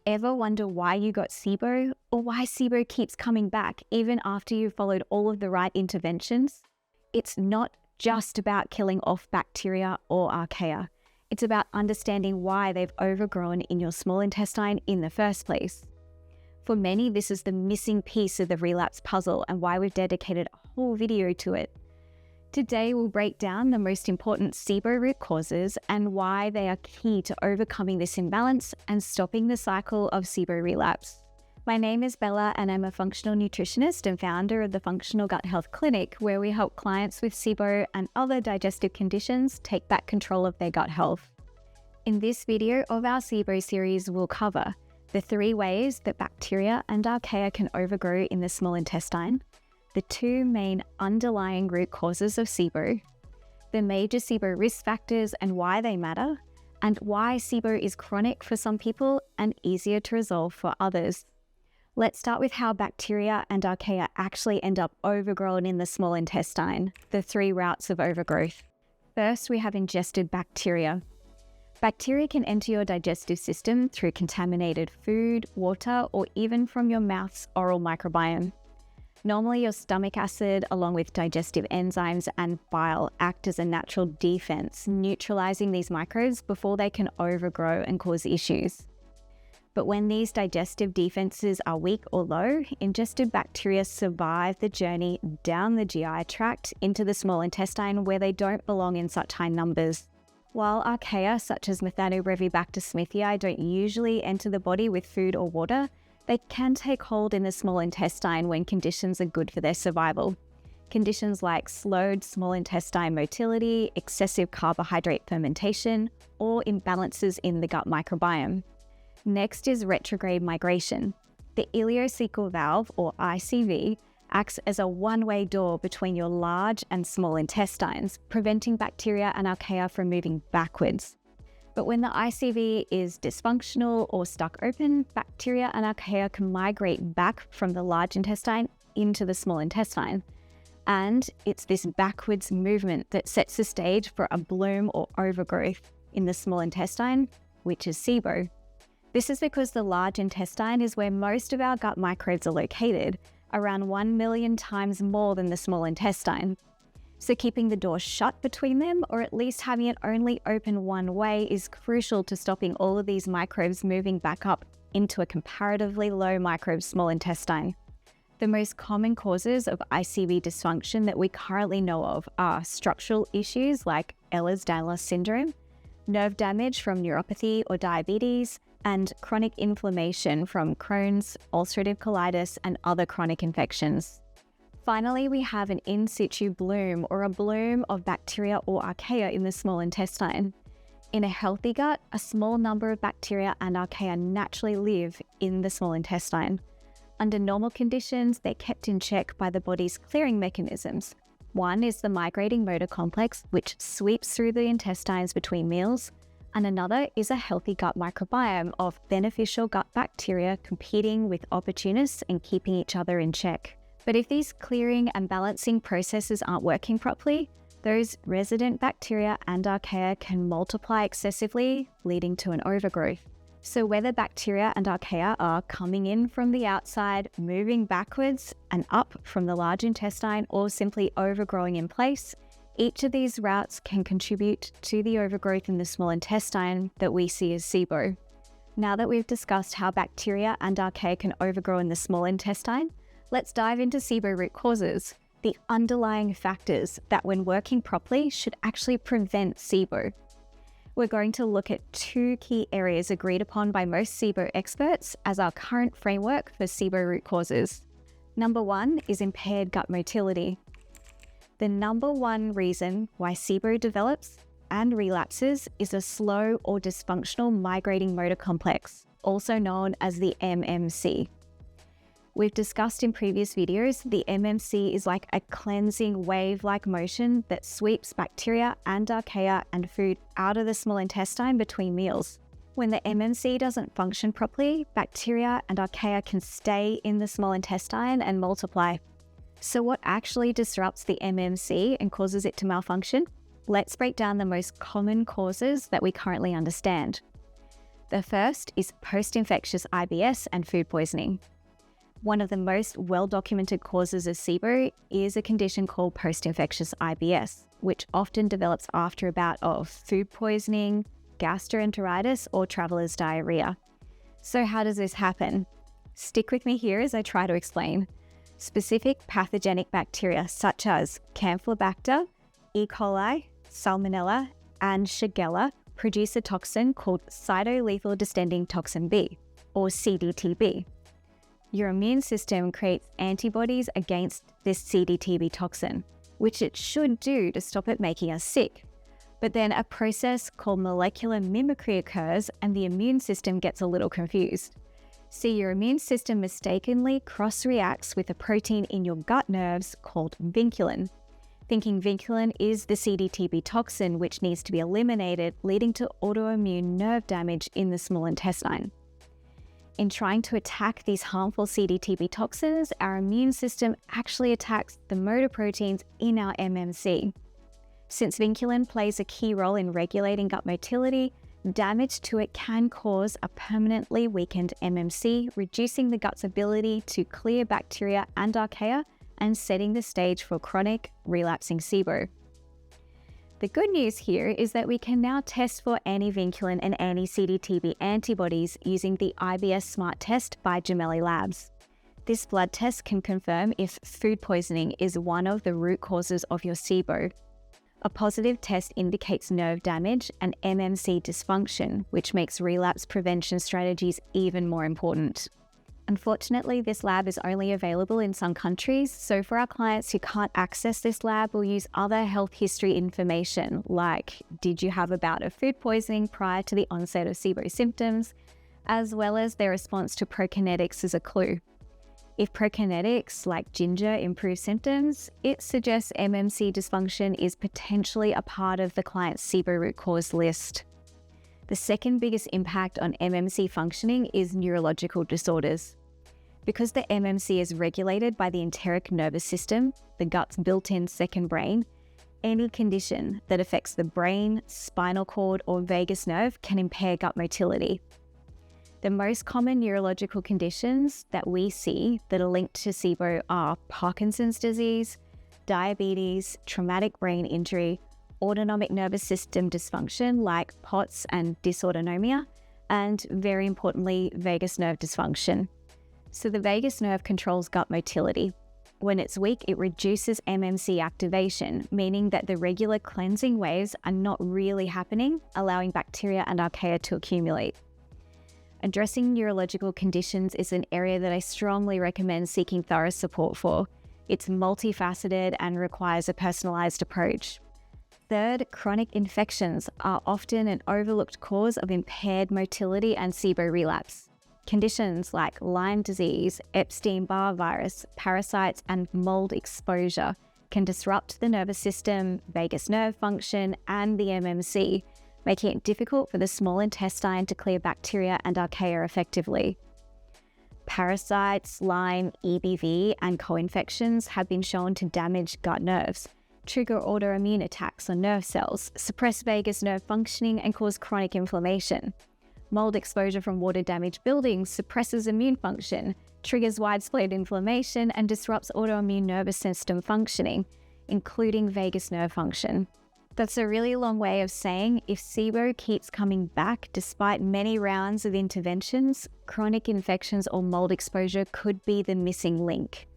Ever wonder why you got SIBO or why SIBO keeps coming back even after you've followed all of the right interventions? It's not just about killing off bacteria or archaea. It's about understanding why they've overgrown in your small intestine in the first place. For many, this is the missing piece of the relapse puzzle and why we've dedicated a whole video to it. Today, we'll break down the most important SIBO root causes and why they are key to overcoming this imbalance and stopping the cycle of SIBO relapse. My name is Bella and I'm a functional nutritionist and founder of the Functional Gut Health Clinic, where we help clients with SIBO and other digestive conditions take back control of their gut health. In this video of our SIBO series, we'll cover the 3 ways that bacteria and archaea can overgrow in the small intestine, the 2 main underlying root causes of SIBO, the major SIBO risk factors and why they matter, and why SIBO is chronic for some people and easier to resolve for others. Let's start with how bacteria and archaea actually end up overgrown in the small intestine, the 3 routes of overgrowth. First, we have ingested bacteria. Bacteria can enter your digestive system through contaminated food, water, or even from your mouth's oral microbiome. Normally, your stomach acid, along with digestive enzymes and bile, act as a natural defense, neutralizing these microbes before they can overgrow and cause issues. But when these digestive defenses are weak or low, ingested bacteria survive the journey down the GI tract into the small intestine where they don't belong in such high numbers. While archaea, such as Methanobrevibacter smithii, don't usually enter the body with food or water, they can take hold in the small intestine when conditions are good for their survival. Conditions like slowed small intestine motility, excessive carbohydrate fermentation, or imbalances in the gut microbiome. Next is retrograde migration. The ileocecal valve, or ICV, acts as a one-way door between your large and small intestines, preventing bacteria and archaea from moving backwards. But when the ICV is dysfunctional or stuck open, bacteria and archaea can migrate back from the large intestine into the small intestine. And it's this backwards movement that sets the stage for a bloom or overgrowth in the small intestine, which is SIBO. This is because the large intestine is where most of our gut microbes are located, around 1 million times more than the small intestine. So keeping the door shut between them, or at least having it only open one way, is crucial to stopping all of these microbes moving back up into a comparatively low microbe small intestine. The most common causes of ICV dysfunction that we currently know of are structural issues like Ehlers-Danlos syndrome, nerve damage from neuropathy or diabetes, and chronic inflammation from Crohn's, ulcerative colitis, and other chronic infections. Finally, we have an in situ bloom, or a bloom of bacteria or archaea in the small intestine. In a healthy gut, a small number of bacteria and archaea naturally live in the small intestine. Under normal conditions, they're kept in check by the body's clearing mechanisms. One is the migrating motor complex, which sweeps through the intestines between meals, and another is a healthy gut microbiome of beneficial gut bacteria competing with opportunists and keeping each other in check. But if these clearing and balancing processes aren't working properly, those resident bacteria and archaea can multiply excessively, leading to an overgrowth. So whether bacteria and archaea are coming in from the outside, moving backwards and up from the large intestine, or simply overgrowing in place, each of these routes can contribute to the overgrowth in the small intestine that we see as SIBO. Now that we've discussed how bacteria and archaea can overgrow in the small intestine, let's dive into SIBO root causes, the underlying factors that, when working properly, should actually prevent SIBO. We're going to look at 2 key areas agreed upon by most SIBO experts as our current framework for SIBO root causes. Number 1 is impaired gut motility. The number 1 reason why SIBO develops and relapses is a slow or dysfunctional migrating motor complex, also known as the MMC. We've discussed in previous videos, the MMC is like a cleansing wave-like motion that sweeps bacteria and archaea and food out of the small intestine between meals. When the MMC doesn't function properly, bacteria and archaea can stay in the small intestine and multiply. So what actually disrupts the MMC and causes it to malfunction? Let's break down the most common causes that we currently understand. The first is post-infectious IBS and food poisoning. One of the most well-documented causes of SIBO is a condition called post-infectious IBS, which often develops after a bout of food poisoning, gastroenteritis, or traveler's diarrhea. So how does this happen? Stick with me here as I try to explain. Specific pathogenic bacteria such as Campylobacter, E. coli, Salmonella, and Shigella produce a toxin called cytolethal distending toxin B, or CDTB. Your immune system creates antibodies against this CDTB toxin, which it should do to stop it making us sick. But then a process called molecular mimicry occurs and the immune system gets a little confused. See, your immune system mistakenly cross-reacts with a protein in your gut nerves called vinculin, thinking vinculin is the CDTB toxin which needs to be eliminated, leading to autoimmune nerve damage in the small intestine. In trying to attack these harmful CDTB toxins, our immune system actually attacks the motor proteins in our MMC. Since vinculin plays a key role in regulating gut motility, damage to it can cause a permanently weakened MMC, reducing the gut's ability to clear bacteria and archaea and setting the stage for chronic relapsing SIBO. The good news here is that we can now test for anti-vinculin and anti-CDTB antibodies using the IBS Smart Test by Gemelli Labs. This blood test can confirm if food poisoning is one of the root causes of your SIBO. A positive test indicates nerve damage and MMC dysfunction, which makes relapse prevention strategies even more important. Unfortunately, this lab is only available in some countries, so for our clients who can't access this lab, we'll use other health history information like, did you have a bout of food poisoning prior to the onset of SIBO symptoms, as well as their response to prokinetics as a clue. If prokinetics, like ginger, improve symptoms, it suggests MMC dysfunction is potentially a part of the client's SIBO root cause list. The second biggest impact on MMC functioning is neurological disorders. Because the MMC is regulated by the enteric nervous system, the gut's built-in second brain, any condition that affects the brain, spinal cord, or vagus nerve can impair gut motility. The most common neurological conditions that we see that are linked to SIBO are Parkinson's disease, diabetes, traumatic brain injury, autonomic nervous system dysfunction like POTS and dysautonomia, and very importantly, vagus nerve dysfunction. So the vagus nerve controls gut motility. When it's weak, it reduces MMC activation, meaning that the regular cleansing waves are not really happening, allowing bacteria and archaea to accumulate. Addressing neurological conditions is an area that I strongly recommend seeking thorough support for. It's multifaceted and requires a personalized approach. Third, chronic infections are often an overlooked cause of impaired motility and SIBO relapse. Conditions like Lyme disease, Epstein-Barr virus, parasites, and mold exposure can disrupt the nervous system, vagus nerve function, and the MMC, making it difficult for the small intestine to clear bacteria and archaea effectively. Parasites, Lyme, EBV, and co-infections have been shown to damage gut nerves, trigger autoimmune attacks on nerve cells, suppress vagus nerve functioning, and cause chronic inflammation. Mold exposure from water-damaged buildings suppresses immune function, triggers widespread inflammation, and disrupts autoimmune nervous system functioning, including vagus nerve function. That's a really long way of saying if SIBO keeps coming back despite many rounds of interventions, chronic infections or mold exposure could be the missing link.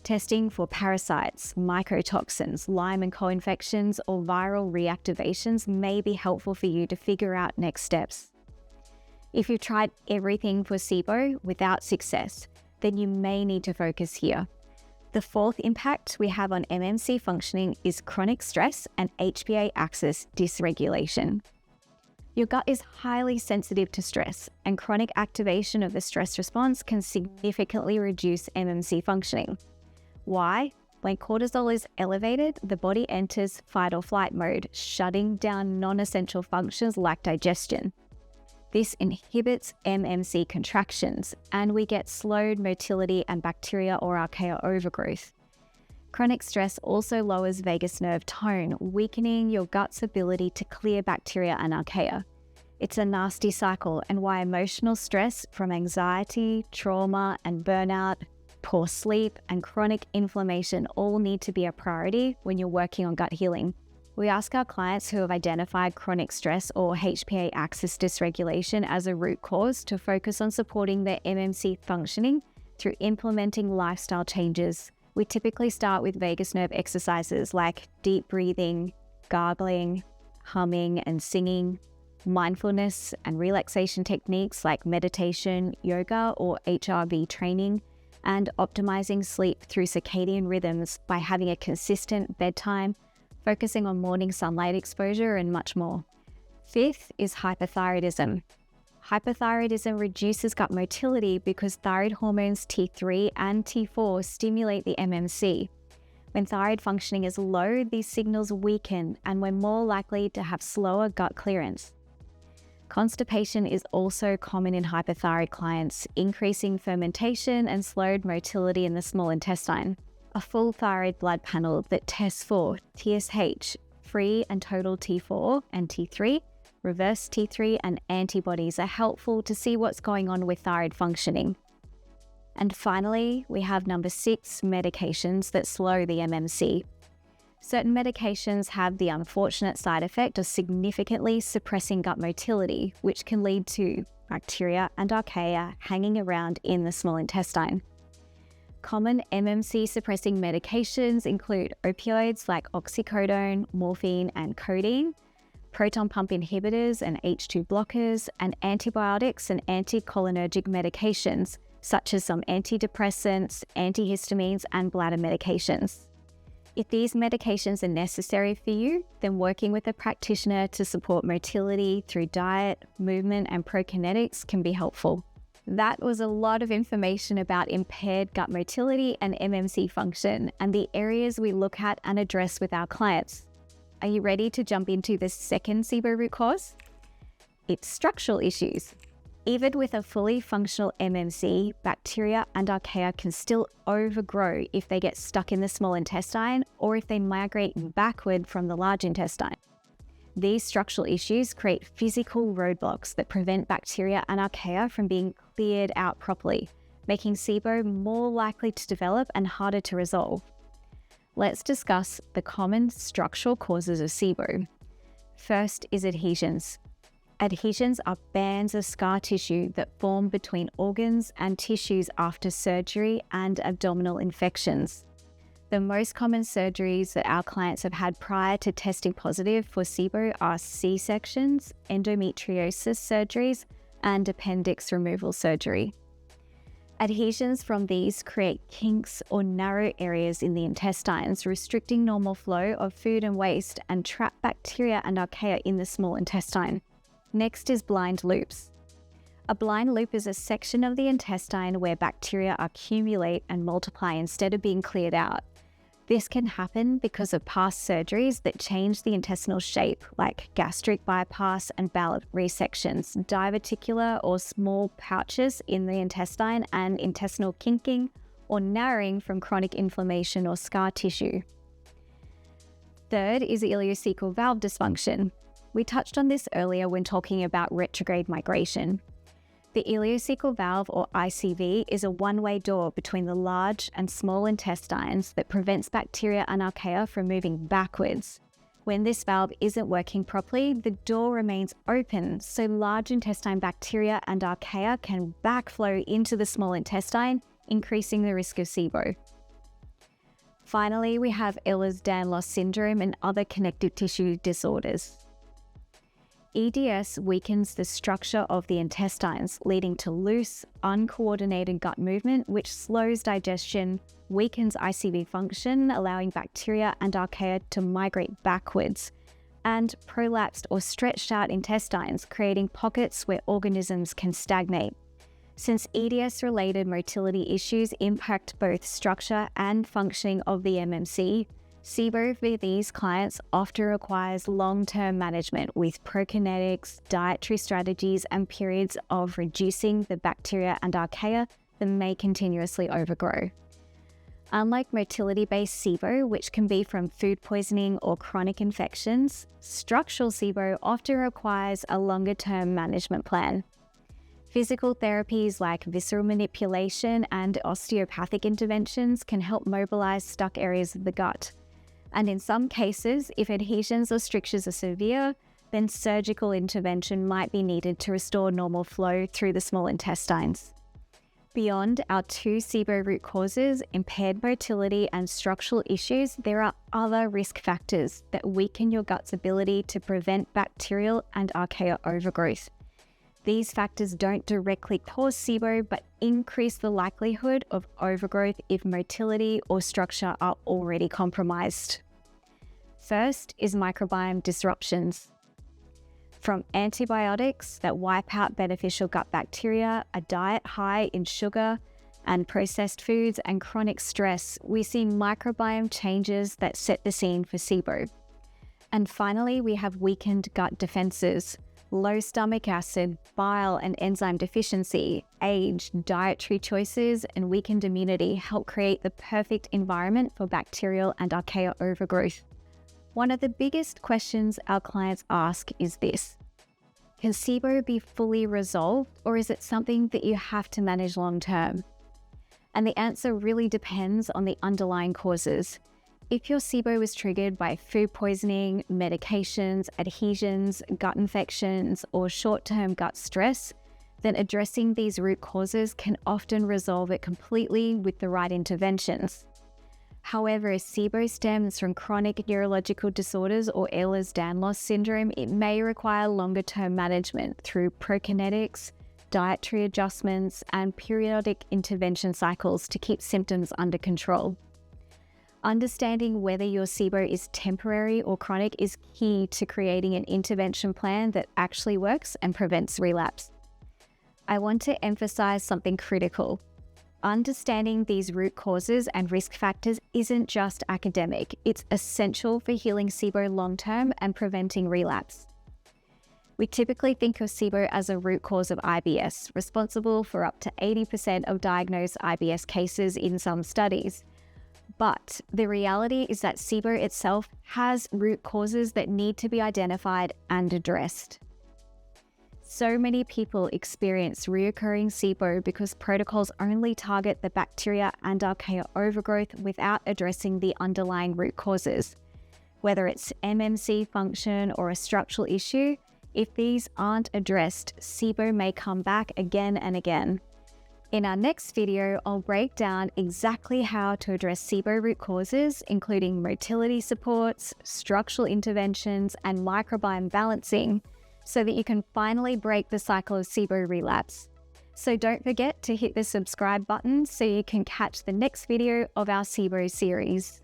Testing for parasites, mycotoxins, Lyme and co-infections, or viral reactivations may be helpful for you to figure out next steps. If you've tried everything for SIBO without success, then you may need to focus here. The fourth impact we have on MMC functioning is chronic stress and HPA axis dysregulation. Your gut is highly sensitive to stress, and chronic activation of the stress response can significantly reduce MMC functioning. Why? When cortisol is elevated, the body enters fight or flight mode, shutting down non-essential functions like digestion. This inhibits MMC contractions, and we get slowed motility and bacteria or archaea overgrowth. Chronic stress also lowers vagus nerve tone, weakening your gut's ability to clear bacteria and archaea. It's a nasty cycle, and why emotional stress from anxiety, trauma, and burnout, poor sleep, and chronic inflammation all need to be a priority when you're working on gut healing. We ask our clients who have identified chronic stress or HPA axis dysregulation as a root cause to focus on supporting their MMC functioning through implementing lifestyle changes. We typically start with vagus nerve exercises like deep breathing, gargling, humming and singing, mindfulness and relaxation techniques like meditation, yoga, or HRV training, and optimizing sleep through circadian rhythms by having a consistent bedtime, focusing on morning sunlight exposure, and much more. Fifth is hypothyroidism. Hypothyroidism reduces gut motility because thyroid hormones T3 and T4 stimulate the MMC. When thyroid functioning is low, these signals weaken and we're more likely to have slower gut clearance. Constipation is also common in hypothyroid clients, increasing fermentation and slowed motility in the small intestine. A full thyroid blood panel that tests for TSH, free and total T4 and T3, reverse T3 and antibodies are helpful to see what's going on with thyroid functioning. And finally, we have number 6, medications that slow the MMC. Certain medications have the unfortunate side effect of significantly suppressing gut motility, which can lead to bacteria and archaea hanging around in the small intestine. Common MMC suppressing medications include opioids like oxycodone, morphine, and codeine, proton pump inhibitors and H2 blockers, and antibiotics and anticholinergic medications, such as some antidepressants, antihistamines, and bladder medications. If these medications are necessary for you, then working with a practitioner to support motility through diet, movement, and prokinetics can be helpful. That was a lot of information about impaired gut motility and MMC function and the areas we look at and address with our clients. Are you ready to jump into the second SIBO root cause? It's structural issues. Even with a fully functional MMC, bacteria and archaea can still overgrow if they get stuck in the small intestine or if they migrate backward from the large intestine. These structural issues create physical roadblocks that prevent bacteria and archaea from being cleared out properly, making SIBO more likely to develop and harder to resolve. Let's discuss the common structural causes of SIBO. First is adhesions. Adhesions are bands of scar tissue that form between organs and tissues after surgery and abdominal infections. The most common surgeries that our clients have had prior to testing positive for SIBO are C-sections, endometriosis surgeries, and appendix removal surgery. Adhesions from these create kinks or narrow areas in the intestines, restricting normal flow of food and waste and trap bacteria and archaea in the small intestine. Next is blind loops. A blind loop is a section of the intestine where bacteria accumulate and multiply instead of being cleared out. This can happen because of past surgeries that change the intestinal shape, like gastric bypass and bowel resections, diverticular or small pouches in the intestine, and intestinal kinking or narrowing from chronic inflammation or scar tissue. Third is ileocecal valve dysfunction. We touched on this earlier when talking about retrograde migration. The ileocecal valve, or ICV, is a one-way door between the large and small intestines that prevents bacteria and archaea from moving backwards. When this valve isn't working properly, the door remains open, so large intestine bacteria and archaea can backflow into the small intestine, increasing the risk of SIBO. Finally, we have Ehlers-Danlos syndrome and other connective tissue disorders. EDS weakens the structure of the intestines, leading to loose, uncoordinated gut movement, which slows digestion, weakens ICV function, allowing bacteria and archaea to migrate backwards, and prolapsed or stretched out intestines, creating pockets where organisms can stagnate. Since EDS-related motility issues impact both structure and functioning of the MMC, SIBO for these clients often requires long-term management with prokinetics, dietary strategies, and periods of reducing the bacteria and archaea that may continuously overgrow. Unlike motility-based SIBO, which can be from food poisoning or chronic infections, structural SIBO often requires a longer-term management plan. Physical therapies like visceral manipulation and osteopathic interventions can help mobilize stuck areas of the gut. And in some cases, if adhesions or strictures are severe, then surgical intervention might be needed to restore normal flow through the small intestines. Beyond our two SIBO root causes, impaired motility and structural issues, there are other risk factors that weaken your gut's ability to prevent bacterial and archaea overgrowth. These factors don't directly cause SIBO, but increase the likelihood of overgrowth if motility or structure are already compromised. First is microbiome disruptions. From antibiotics that wipe out beneficial gut bacteria, a diet high in sugar and processed foods, and chronic stress, we see microbiome changes that set the scene for SIBO. And finally, we have weakened gut defenses. Low stomach acid, bile and enzyme deficiency, age, dietary choices, and weakened immunity help create the perfect environment for bacterial and archaea overgrowth. One of the biggest questions our clients ask is this: can SIBO be fully resolved, or is it something that you have to manage long term? And the answer really depends on the underlying causes. If your SIBO was triggered by food poisoning, medications, adhesions, gut infections, or short-term gut stress, then addressing these root causes can often resolve it completely with the right interventions. However, if SIBO stems from chronic neurological disorders or Ehlers-Danlos syndrome, it may require longer-term management through prokinetics, dietary adjustments, and periodic intervention cycles to keep symptoms under control. Understanding whether your SIBO is temporary or chronic is key to creating an intervention plan that actually works and prevents relapse. I want to emphasize something critical. Understanding these root causes and risk factors isn't just academic, it's essential for healing SIBO long-term and preventing relapse. We typically think of SIBO as a root cause of IBS, responsible for up to 80% of diagnosed IBS cases in some studies. But the reality is that SIBO itself has root causes that need to be identified and addressed. So many people experience reoccurring SIBO because protocols only target the bacteria and archaea overgrowth without addressing the underlying root causes. Whether it's MMC function or a structural issue, if these aren't addressed, SIBO may come back again and again. In our next video, I'll break down exactly how to address SIBO root causes, including motility supports, structural interventions, and microbiome balancing, so that you can finally break the cycle of SIBO relapse. So don't forget to hit the subscribe button so you can catch the next video of our SIBO series.